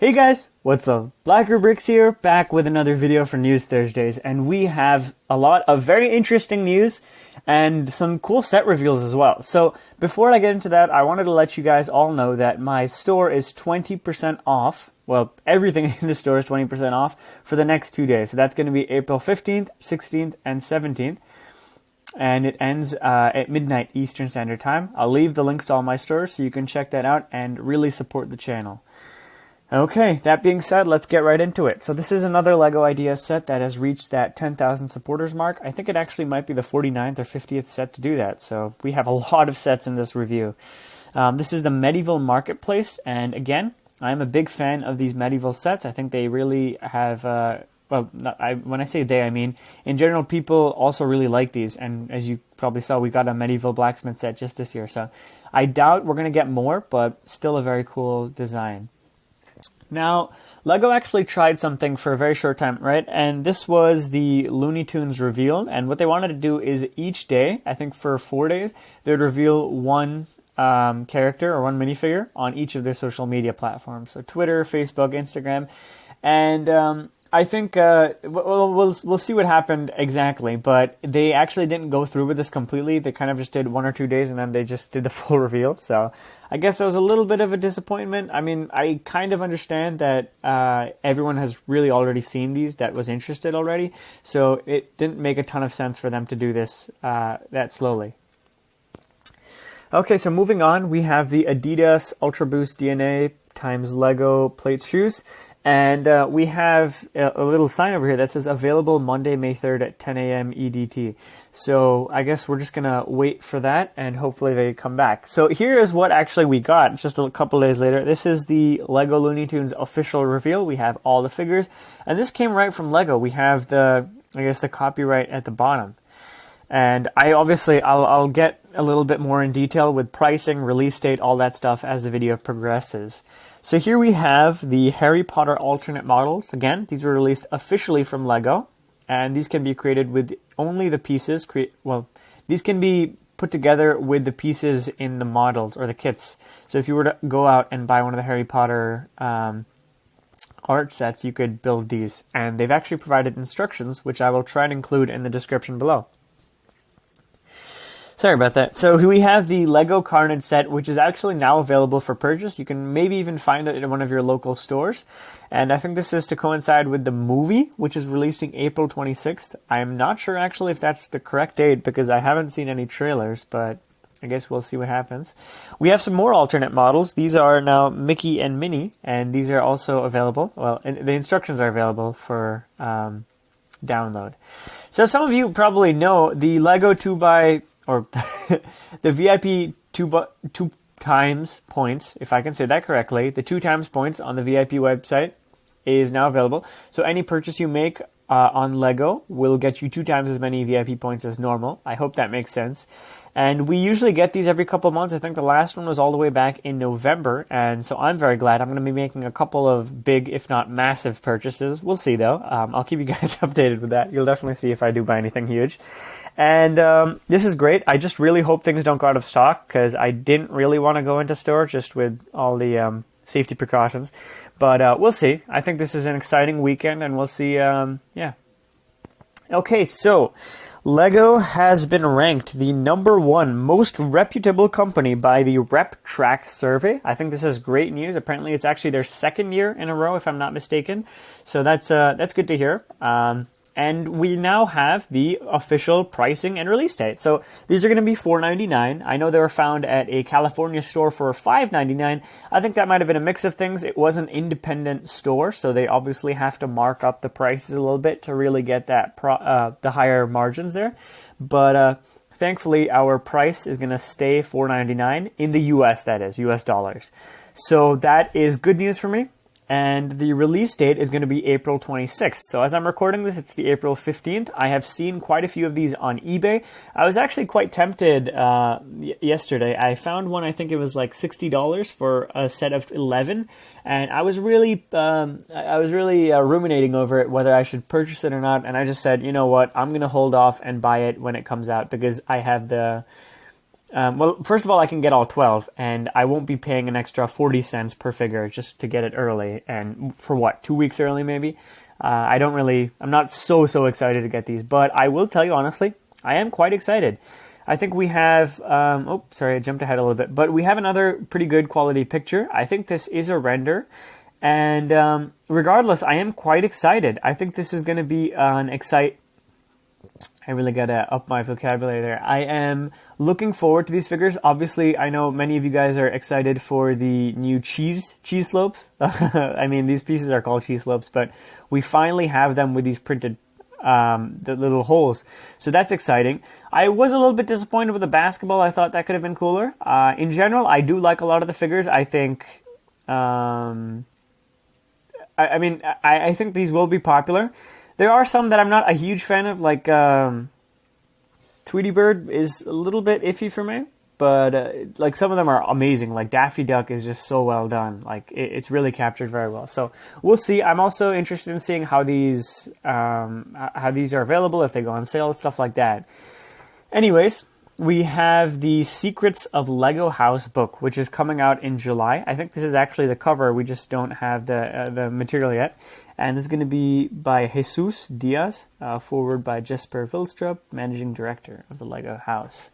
Hey guys, what's up? Blacker Bricks here, back with another video for News Thursdays, and we have a lot of very interesting news and some cool set reveals as well. So before I get into that, I wanted to let you guys all know that my store is 20% off. Well, everything in the store is 20% off for the next 2 days. So that's going to be April 15th, 16th, and 17th. And it ends at midnight Eastern Standard Time. I'll leave the links to all my stores so you can check that out and really support the channel. Okay, that being said, let's get right into it. So this is another LEGO Ideas set that has reached that 10,000 supporters mark. I think it actually might be the 49th or 50th set to do that. So we have a lot of sets in this review. This is the Medieval Marketplace. And again, I'm a big fan of these medieval sets. I think they really have, when I say they, I mean, in general, people also really like these. And as you probably saw, we got a medieval blacksmith set just this year. So I doubt we're going to get more, but still a very cool design. Now, LEGO actually tried something for a very short time, right? And this was the Looney Tunes reveal. And what they wanted to do is each day, I think for 4 days, they would reveal one character or one minifigure on each of their social media platforms. So Twitter, Facebook, Instagram. And I think we'll see what happened exactly, but they actually didn't go through with this completely. They kind of just did 1 or 2 days, and then they just did the full reveal. So I guess that was a little bit of a disappointment. I mean, I kind of understand that everyone has really already seen these, that was interested already. So it didn't make a ton of sense for them to do this that slowly. Okay, so moving on, we have the Adidas Ultra Boost DNA times LEGO Plates shoes. And we have a little sign over here that says available Monday, May 3rd at 10 a.m. EDT. So I guess we're just going to wait for that and hopefully they come back. So here is what actually we got just a couple days later. This is the LEGO Looney Tunes official reveal. We have all the figures. And this came right from LEGO. We have the copyright at the bottom. And I'll get a little bit more in detail with pricing, release date, all that stuff as the video progresses. So here we have the Harry Potter alternate models. Again, these were released officially from LEGO, and these can be created with only the pieces. These can be put together with the pieces in the models or the kits. So if you were to go out and buy one of the Harry Potter art sets, you could build these. And they've actually provided instructions, which I will try and include in the description below. Sorry about that. So we have the LEGO Carnage set, which is actually now available for purchase. You can maybe even find it in one of your local stores. And I think this is to coincide with the movie, which is releasing April 26th. I'm not sure actually if that's the correct date because I haven't seen any trailers, but I guess we'll see what happens. We have some more alternate models. These are now Mickey and Minnie, and these are also available. Well, the instructions are available for download. So some of you probably know the LEGO the VIP two times points, if I can say that correctly, the 2 times points on the VIP website is now available. So any purchase you make on LEGO will get you 2 times as many VIP points as normal. I hope that makes sense. And we usually get these every couple of months. I think the last one was all the way back in November. And so I'm very glad. I'm going to be making a couple of big, if not massive purchases. We'll see though. I'll keep you guys updated with that. You'll definitely see if I do buy anything huge. And this is great. I just really hope things don't go out of stock because I didn't really want to go into store just with all the safety precautions. But we'll see. I think this is an exciting weekend and we'll see. Yeah. Okay, so LEGO has been ranked the #1 most reputable company by the Rep Track survey. I think this is great news. Apparently, it's actually their 2nd year in a row, if I'm not mistaken. So that's good to hear. And we now have the official pricing and release date. So these are going to be $4.99. I know they were found at a California store for $5.99. I think that might have been a mix of things. It was an independent store, so they obviously have to mark up the prices a little bit to really get that the higher margins there. But thankfully, our price is going to stay $4.99 in the US, that is, US dollars. So that is good news for me. And the release date is going to be April 26th. So as I'm recording this, it's the April 15th. I have seen quite a few of these on eBay. I was actually quite tempted yesterday. I found one, I think it was like $60 for a set of 11. And I was really ruminating over it, whether I should purchase it or not. And I just said, you know what, I'm going to hold off and buy it when it comes out because I have the well, first of all, I can get all 12, and I won't be paying an extra 40 cents per figure just to get it early. And for what, 2 weeks early maybe? I'm not so excited to get these, but I will tell you honestly, I am quite excited. I think we have, I jumped ahead a little bit, but we have another pretty good quality picture. I think this is a render, and regardless, I am quite excited. I think this is going to be I really gotta up my vocabulary there. I am looking forward to these figures. Obviously, I know many of you guys are excited for the new cheese slopes. I mean, these pieces are called cheese slopes, but we finally have them with these printed the little holes. So that's exciting. I was a little bit disappointed with the basketball. I thought that could have been cooler. In general, I do like a lot of the figures. I think, I think these will be popular. There are some that I'm not a huge fan of, like Tweety Bird is a little bit iffy for me, but like some of them are amazing. Like Daffy Duck is just so well done. Like it's really captured very well. So we'll see. I'm also interested in seeing how these are available, if they go on sale, stuff like that. Anyways, we have the Secrets of Lego House book, which is coming out in July. I think this is actually the cover. We just don't have the material yet. And this is going to be by Jesus Diaz, forward by Jesper Vilstrup, managing director of the Lego House.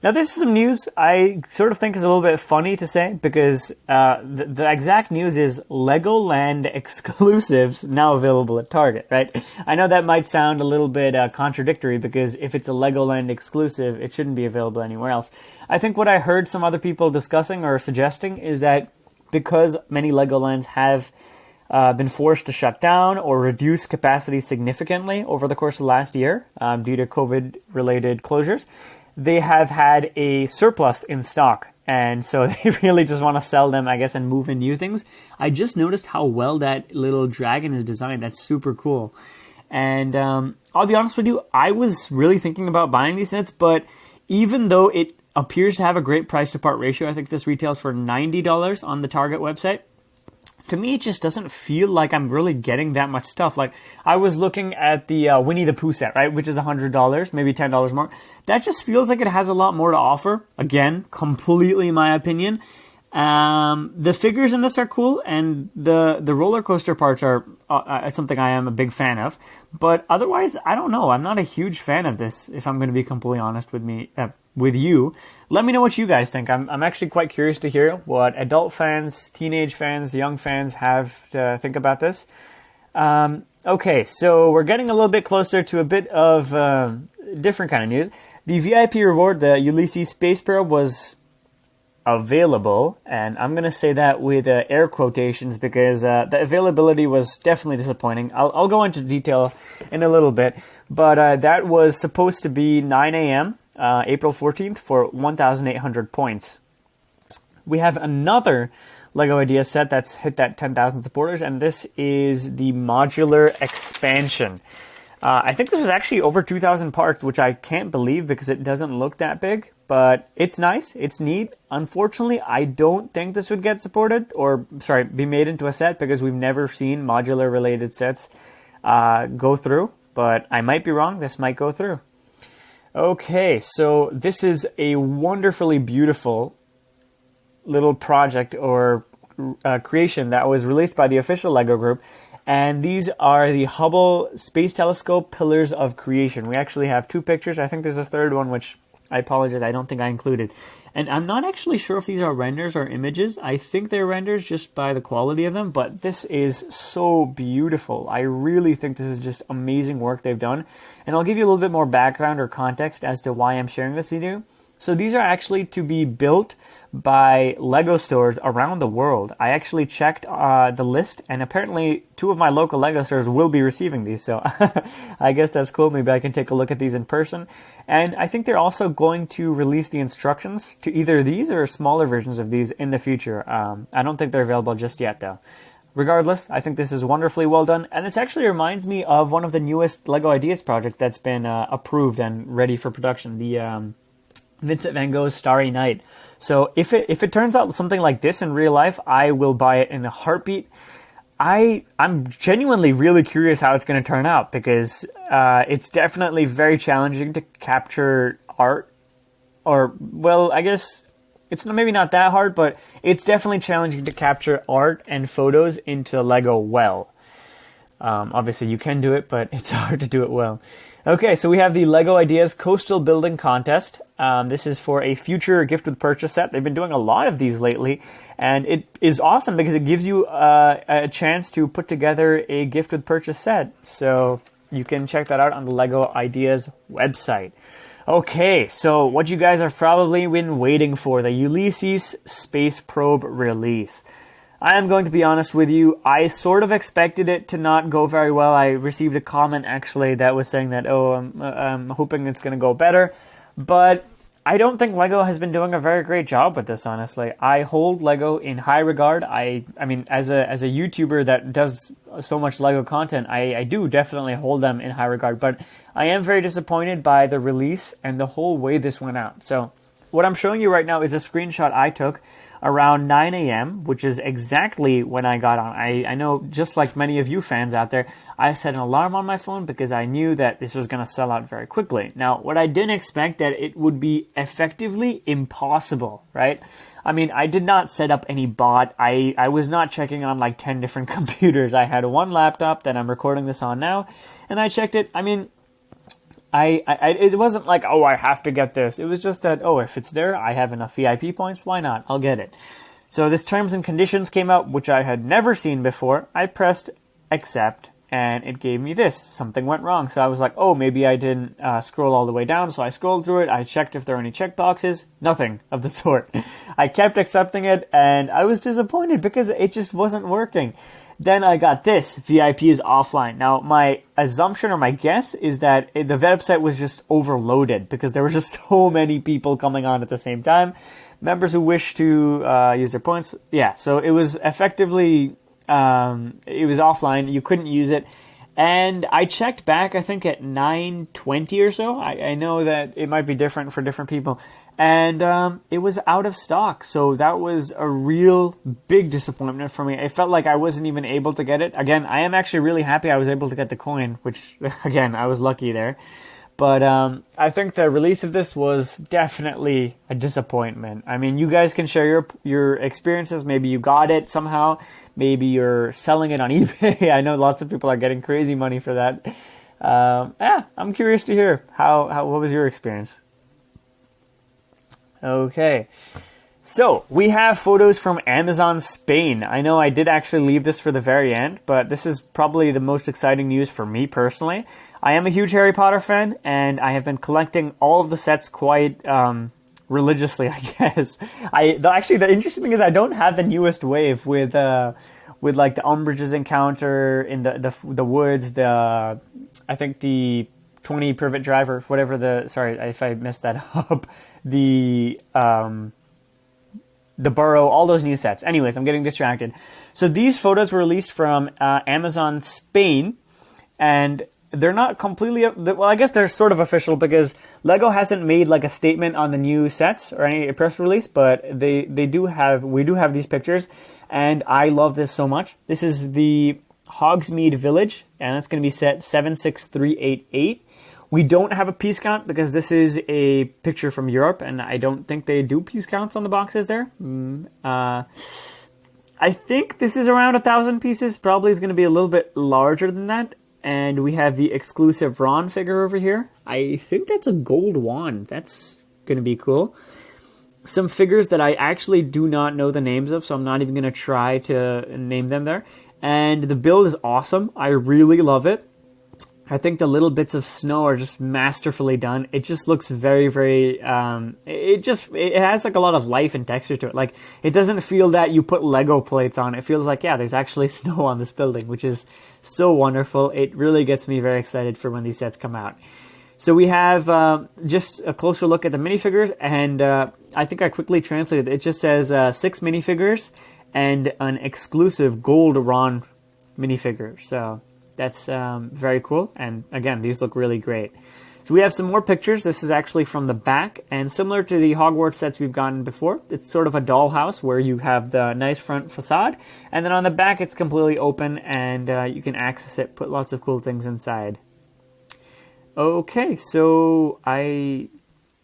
Now, this is some news I sort of think is a little bit funny to say, because the exact news is Legoland exclusives now available at Target, right? I know that might sound a little bit contradictory, because if it's a Legoland exclusive, it shouldn't be available anywhere else. I think what I heard some other people discussing or suggesting is that because many Legolands have been forced to shut down or reduce capacity significantly over the course of the last year due to COVID-related closures, they have had a surplus in stock. And so they really just want to sell them, I guess, and move in new things. I just noticed how well that little dragon is designed. That's super cool. And I'll be honest with you, I was really thinking about buying these sets, but even though it appears to have a great price to part ratio, I think this retails for $90 on the Target website. To me, it just doesn't feel like I'm really getting that much stuff. Like, I was looking at the Winnie the Pooh set, right, which is $100, maybe $10 more. That just feels like it has a lot more to offer. Again, completely my opinion. The figures in this are cool, and the roller coaster parts are something I am a big fan of. But otherwise, I don't know. I'm not a huge fan of this, if I'm going to be completely honest with you. Let me know what you guys think. I'm actually quite curious to hear what adult fans, teenage fans, young fans have to think about this. Okay, so we're getting a little bit closer to a bit of different kind of news. The VIP reward, the Ulysses Space Probe, was available, and I'm going to say that with air quotations, because the availability was definitely disappointing. I'll go into detail in a little bit, but that was supposed to be 9 a.m., April 14th for 1,800 points. We have another LEGO Idea set that's hit that 10,000 supporters, and this is the modular expansion. I think this is actually over 2,000 parts, which I can't believe because it doesn't look that big, but it's nice, it's neat. Unfortunately, I don't think this would get supported, be made into a set, because we've never seen modular related sets go through, but I might be wrong, this might go through. Okay, so this is a wonderfully beautiful little project or creation that was released by the official LEGO group, and these are the Hubble Space Telescope Pillars of Creation. We actually have two pictures. I think there's a third one, which I apologize, I don't think I included. And I'm not actually sure if these are renders or images. I think they're renders just by the quality of them, but this is so beautiful. I really think this is just amazing work they've done. And I'll give you a little bit more background or context as to why I'm sharing this with you. So these are actually to be built by LEGO stores around the world. I actually checked the list, and apparently 2 of my local LEGO stores will be receiving these. So I guess that's cool. Maybe I can take a look at these in person. And I think they're also going to release the instructions to either these or smaller versions of these in the future. I don't think they're available just yet, though. Regardless, I think this is wonderfully well done, and this actually reminds me of one of the newest LEGO Ideas projects that's been approved and ready for production, the Vincent van Gogh's Starry Night. So if it turns out something like this in real life, I will buy it in a heartbeat. I'm genuinely really curious how it's going to turn out, because it's definitely very challenging to capture art or, well, I guess it's maybe not that hard, but it's definitely challenging to capture art and photos into Lego well. Obviously you can do it, but it's hard to do it well. Okay, so we have the LEGO Ideas Coastal Building Contest. This is for a future gift with purchase set. They've been doing a lot of these lately, and it is awesome because it gives you a chance to put together a gift with purchase set. So you can check that out on the LEGO Ideas website. Okay, so what you guys have probably been waiting for, the Ulysses Space Probe release. I am going to be honest with you, I sort of expected it to not go very well. I received a comment actually that was saying that, oh, I'm hoping it's going to go better. But I don't think LEGO has been doing a very great job with this, honestly. I hold LEGO in high regard. I mean, as a YouTuber that does so much LEGO content, I do definitely hold them in high regard. But I am very disappointed by the release and the whole way this went out. So what I'm showing you right now is a screenshot I took around 9 a.m., which is exactly when I got on. I know, just like many of you fans out there, I set an alarm on my phone because I knew that this was going to sell out very quickly. Now, what I didn't expect that it would be effectively impossible, right? I mean, I did not set up any bot. I was not checking on like 10 different computers. I had one laptop that I'm recording this on now, and I checked it. I mean, it wasn't like, oh, I have to get this. It was just that, oh, if it's there, I have enough VIP points, why not? I'll get it. So this terms and conditions came out, which I had never seen before. I pressed accept, and it gave me this. Something went wrong. So I was like, oh, maybe I didn't scroll all the way down. So I scrolled through it. I checked if there were any checkboxes. Nothing of the sort. I kept accepting it, and I was disappointed because it just wasn't working. Then I got this, VIP is offline. Now, my assumption or my guess is that the website was just overloaded because there were just so many people coming on at the same time. Members who wish to use their points. Yeah, so it was effectively, it was offline. You couldn't use it. And I checked back, I think at 9:20 or so. I know that it might be different for different people. And it was out of stock. So that was a real big disappointment for me. It felt like I wasn't even able to get it. Again, I am actually really happy I was able to get the coin, which, again, I was lucky there. But I think the release of this was definitely a disappointment. I mean, you guys can share your experiences. Maybe you got it somehow. Maybe you're selling it on eBay. I know lots of people are getting crazy money for that. I'm curious to hear what was your experience. Okay. So, we have photos from Amazon Spain. I know I did actually leave this for the very end, but this is probably the most exciting news for me personally. I am a huge Harry Potter fan, and I have been collecting all of the sets quite religiously, I guess. Actually, the interesting thing is I don't have the newest wave with like the Umbridge's encounter in the woods, I think the 20 Privet Driver, whatever sorry if I messed that up, the Burrow, all those new sets. Anyways, I'm getting distracted. So these photos were released from Amazon Spain, and they're not completely, well, I guess they're sort of official because LEGO hasn't made like a statement on the new sets or any press release, but we do have these pictures, and I love this so much. This is the Hogsmeade Village, and it's going to be set 76388. We don't have a piece count because this is a picture from Europe, and I don't think they do piece counts on the boxes there. I think this is around 1,000 pieces. Probably is going to be a little bit larger than that. And we have the exclusive Ron figure over here. I think that's a gold wand. That's going to be cool. Some figures that I actually do not know the names of, so I'm not even going to try to name them there. And the build is awesome. I really love it. I think the little bits of snow are just masterfully done. It just looks very, very, it has like a lot of life and texture to it. Like, it doesn't feel that you put Lego plates on. It feels like, yeah, there's actually snow on this building, which is so wonderful. It really gets me very excited for when these sets come out. So we have just a closer look at the minifigures, and I think I quickly translated it. It just says 6 minifigures and an exclusive gold Ron minifigure. So that's very cool. And again, these look really great. So we have some more pictures. This is actually from the back, and similar to the Hogwarts sets we've gotten before, it's sort of a dollhouse where you have the nice front facade, and then on the back it's completely open, and you can access it, put lots of cool things inside. Okay, so I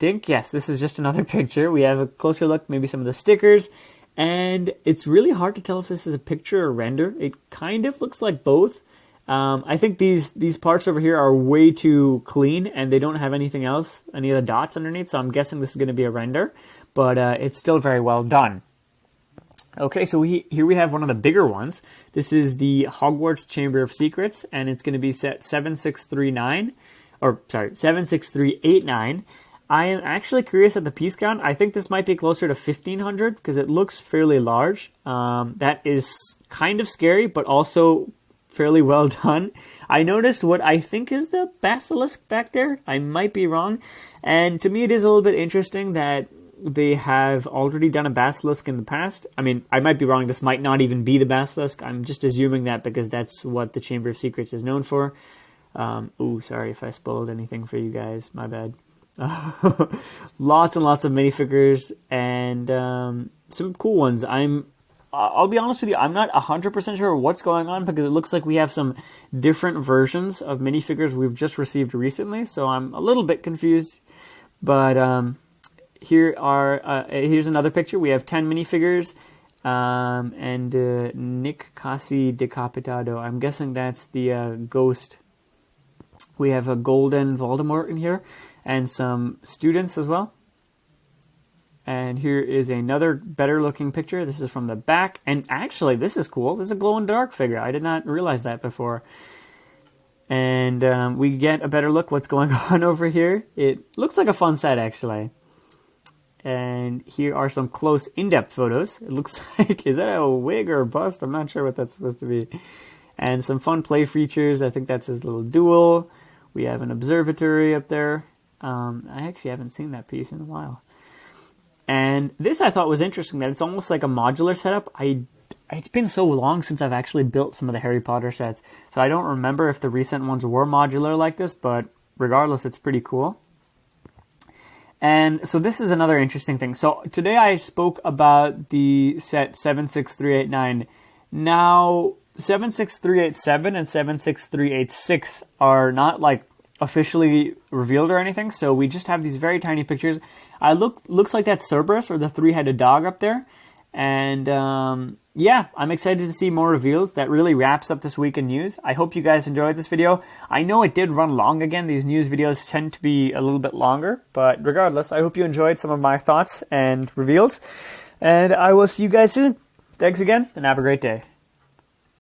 think, yes, this is just another picture. We have a closer look, maybe some of the stickers. And it's really hard to tell if this is a picture or render. It kind of looks like both. I think these parts over here are way too clean and they don't have anything else, any of the dots underneath. So I'm guessing this is going to be a render, but it's still very well done. Okay, so here we have one of the bigger ones. This is the Hogwarts Chamber of Secrets, and it's going to be set 76389, or sorry, 76389. I am actually curious at the piece count. I think this might be closer to 1500 because it looks fairly large. That is kind of scary, but also fairly well done. I noticed what I think is the basilisk back there. I might be wrong. And to me, it is a little bit interesting that they have already done a basilisk in the past. I mean, I might be wrong. This might not even be the basilisk. I'm just assuming that because that's what the Chamber of Secrets is known for. Ooh, sorry if I spoiled anything for you guys. My bad. Lots and lots of minifigures and some cool ones. I'll be honest with you, I'm not 100% sure what's going on because it looks like we have some different versions of minifigures we've just received recently, so I'm a little bit confused. But here's another picture. We have 10 minifigures and Nick Casi Decapitado. I'm guessing that's the ghost. We have a golden Voldemort in here and some students as well. And here is another better looking picture. This is from the back. And actually, this is cool. This is a glow-in-the-dark figure. I did not realize that before. And we get a better look what's going on over here. It looks like a fun set, actually. And here are some close, in-depth photos. It looks like, is that a wig or a bust? I'm not sure what that's supposed to be. And some fun play features. I think that's his little duel. We have an observatory up there. I actually haven't seen that piece in a while. And this I thought was interesting, that it's almost like a modular setup. It's been so long since I've actually built some of the Harry Potter sets, so I don't remember if the recent ones were modular like this, but regardless, it's pretty cool. And so this is another interesting thing. So today I spoke about the set 76389. Now, 76387 and 76386 are not like officially revealed or anything, so we just have these very tiny pictures. Looks like that's Cerberus or the three-headed dog up there, and yeah, I'm excited to see more reveals. That really wraps up this week in news. I hope you guys enjoyed this video. I know it did run long again. These news videos tend to be a little bit longer, but regardless, I hope you enjoyed some of my thoughts and reveals, and I will see you guys soon. Thanks again, and have a great day.